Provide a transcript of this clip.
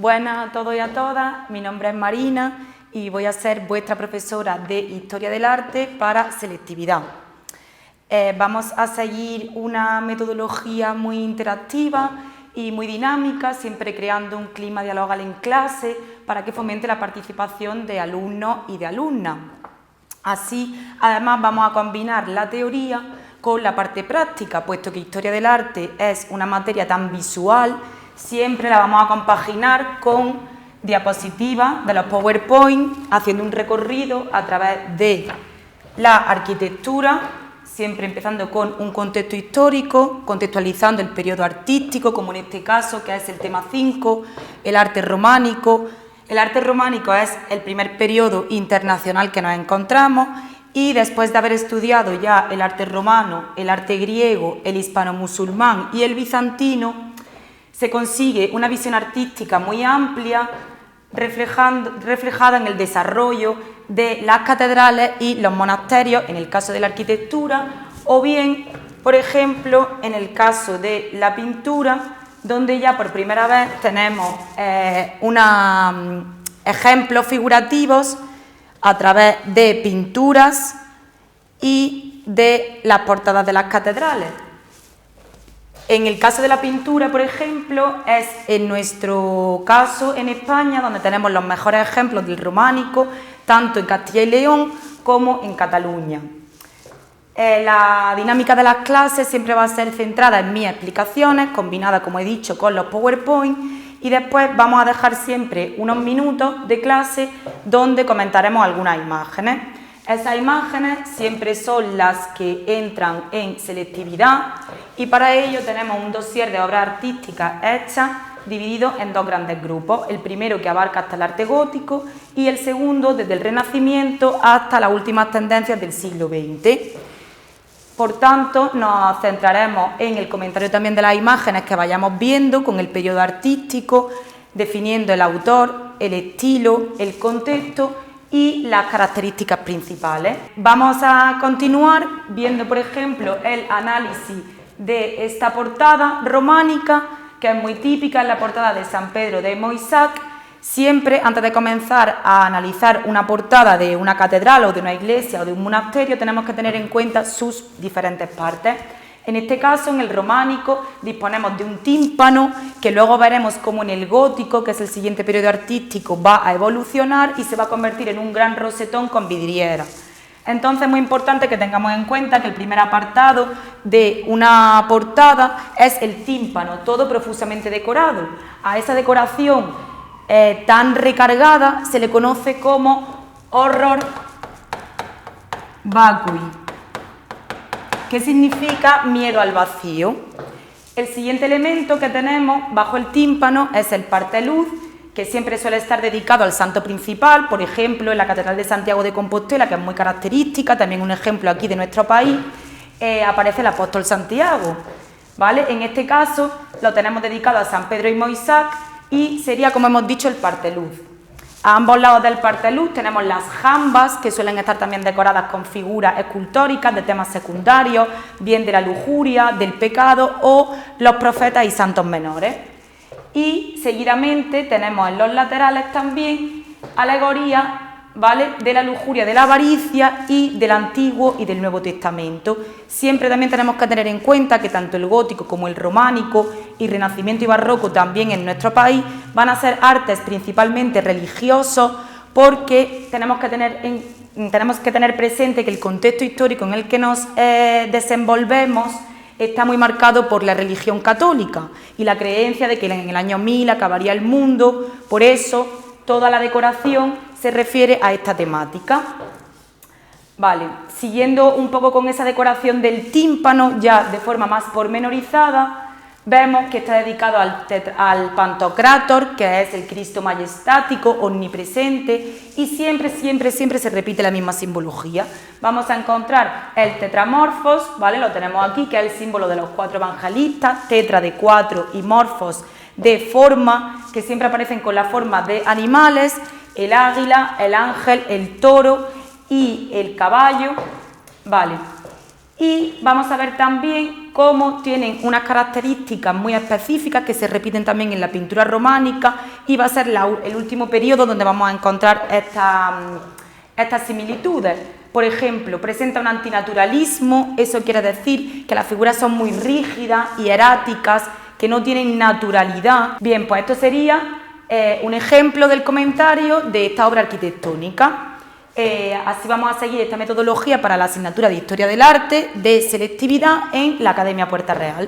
Buenas a todos y a todas, mi nombre es Marina y voy a ser vuestra profesora de Historia del Arte para selectividad. Vamos a seguir una metodología muy interactiva y muy dinámica, siempre creando un clima dialogal en clase para que fomente la participación de alumnos y de alumnas. Así, además, vamos a combinar la teoría con la parte práctica, puesto que Historia del Arte es una materia tan visual, siempre la vamos a compaginar con diapositivas de los PowerPoint, haciendo un recorrido a través de la arquitectura, siempre empezando con un contexto histórico, contextualizando el periodo artístico, como en este caso, que es el tema 5, el arte románico. El arte románico es el primer periodo internacional que nos encontramos y después de haber estudiado ya el arte romano, el arte griego, el hispano-musulmán y el bizantino, se consigue una visión artística muy amplia reflejada en el desarrollo de las catedrales y los monasterios, en el caso de la arquitectura, o bien, por ejemplo, en el caso de la pintura, donde ya por primera vez tenemos ejemplos figurativos a través de pinturas y de las portadas de las catedrales. En el caso de la pintura, por ejemplo, es en nuestro caso en España donde tenemos los mejores ejemplos del románico, tanto en Castilla y León como en Cataluña. La dinámica de las clases siempre va a ser centrada en mis explicaciones, combinada, como he dicho, con los PowerPoint, y después vamos a dejar siempre unos minutos de clase donde comentaremos algunas imágenes. Esas imágenes siempre son las que entran en selectividad y para ello tenemos un dossier de obras artísticas hechas dividido en dos grandes grupos, el primero que abarca hasta el arte gótico y el segundo desde el Renacimiento hasta las últimas tendencias del siglo XX. Por tanto, nos centraremos en el comentario también de las imágenes que vayamos viendo con el periodo artístico, definiendo el autor, el estilo, el contexto y las características principales. Vamos a continuar viendo, por ejemplo, el análisis de esta portada románica, que es muy típica, es la portada de San Pedro de Moissac. Siempre, antes de comenzar a analizar una portada de una catedral o de una iglesia o de un monasterio, tenemos que tener en cuenta sus diferentes partes. En este caso, en el románico, disponemos de un tímpano que luego veremos cómo en el gótico, que es el siguiente periodo artístico, va a evolucionar y se va a convertir en un gran rosetón con vidriera. Entonces es muy importante que tengamos en cuenta que el primer apartado de una portada es el tímpano, todo profusamente decorado. A esa decoración tan recargada se le conoce como horror vacui, que significa miedo al vacío. El siguiente elemento que tenemos bajo el tímpano es el parteluz, que siempre suele estar dedicado al santo principal, por ejemplo en la Catedral de Santiago de Compostela, que es muy característica, también un ejemplo aquí de nuestro país, aparece el apóstol Santiago, ¿vale? En este caso lo tenemos dedicado a San Pedro y Moissac y sería, como hemos dicho, el parteluz. A ambos lados del parteluz tenemos las jambas, que suelen estar también decoradas con figuras escultóricas de temas secundarios, bien de la lujuria, del pecado o los profetas y santos menores. Y seguidamente tenemos en los laterales también alegorías, ¿vale?, de la lujuria, de la avaricia y del Antiguo y del Nuevo Testamento. Siempre también tenemos que tener en cuenta que tanto el gótico como el románico y Renacimiento y Barroco también en nuestro país van a ser artes principalmente religiosos, porque tenemos que tener presente que el contexto histórico en el que nos desenvolvemos está muy marcado por la religión católica y la creencia de que en el año 1000 acabaría el mundo. Por eso toda la decoración se refiere a esta temática. Vale, siguiendo un poco con esa decoración del tímpano, ya de forma más pormenorizada, vemos que está dedicado al Pantocrátor, que es el Cristo majestático, omnipresente, y siempre se repite la misma simbología. Vamos a encontrar el tetramorfos, ¿vale? Lo tenemos aquí, que es el símbolo de los cuatro evangelistas, tetra de cuatro y morfos de forma, que siempre aparecen con la forma de animales, el águila, el ángel, el toro y el caballo, ¿vale? Y vamos a ver también cómo tienen unas características muy específicas que se repiten también en la pintura románica, y va a ser el último periodo donde vamos a encontrar estas similitudes. Por ejemplo, presenta un antinaturalismo, eso quiere decir que las figuras son muy rígidas y eráticas, que no tienen naturalidad. Bien, pues esto sería un ejemplo del comentario de esta obra arquitectónica. Así vamos a seguir esta metodología para la asignatura de Historia del Arte de selectividad en la Academia Puerta Real.